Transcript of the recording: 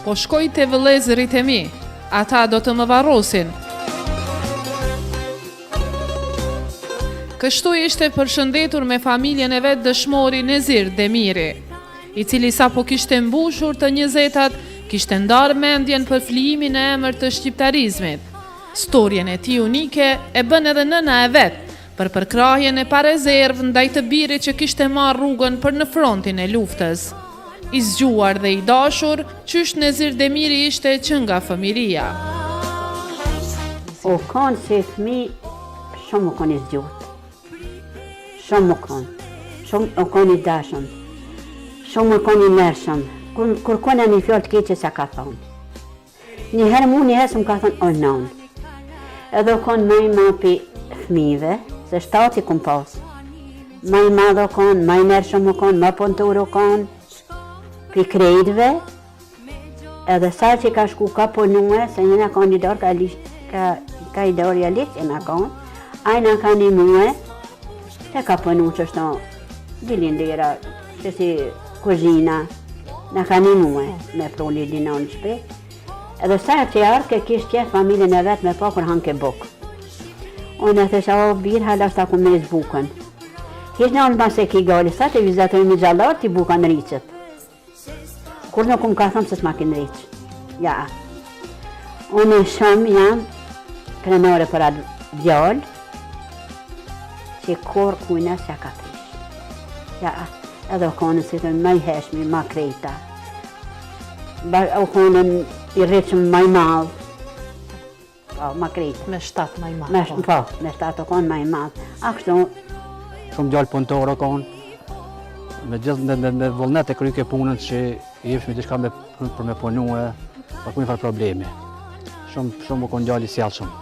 po shkoj te vëllezërit e mi, ata do të më varrosin. Kështu ishte përshëndetur me familjen e vet dëshmori Nezir Demiri, i cili sa po kishte mbushur të 20-tat, kishte ndarë mendjen për flijimin e emër të shqiptarizmit. Storjen e tij unike e bën edhe nëna e vet, për përkrahjen e parezervë ndaj të birit që kishte marrë rrugën për në frontin e luftës. I zgjuar dhe i dashur, qysh Nezir Demiri ishte që nga fëmiria. O kanë si fëmi, shumë u kanë i zgjuar. Shumë u kanë. Shumë u kanë i dashëm. Shumë u kanë i mërshëm. Kur kone një fjallë të keqe se ka thonë. Njëherë mu njëherë se më ka thonë o nënë. Edhe u kanë maj ma për fëmive, se 7 i kumë pasë. Maj madhe u kanë, maj mërshëm u kanë, ma punëtur u kanë, për krejtve. Edhe sa që ka shku ka punue, se njëna kanë i dorë, ka i dorë ja liqë e nga kanë, ajna ka një muë, se ka punu që shto dilindera, që si kuzhina, në ka një muë me proli dinon në shpet. Edhe sa që jarë kishtë qef familjen e vetë me pa kur hanke bukë. Unë e thesha o birë hala shta ku me zbukën. Kishtë në alë mas e ki gali, sa të vizatojnë me gjallarë ti buka në rriqët. Kur në kumë ka thëmë se s'ma ki në rriqë. Ja. Unë e shumë jam krenore për atë djallë, që kur kujna se ka prish. Ja, edhe u konën si të maj heshmi, ma krejta. U konën i rriqëm maj malë. Po, ma krejta. Me 7 maj malë. Po, me 7 u konë maj malë. A kështu... Shumë gjallë punëtorë u konë. Me gjithë me vullnet e kryke punën që i ifshmi të shka për me punu e pa kujnë farë problemi. Shumë u konë gjallë i sjellshëm.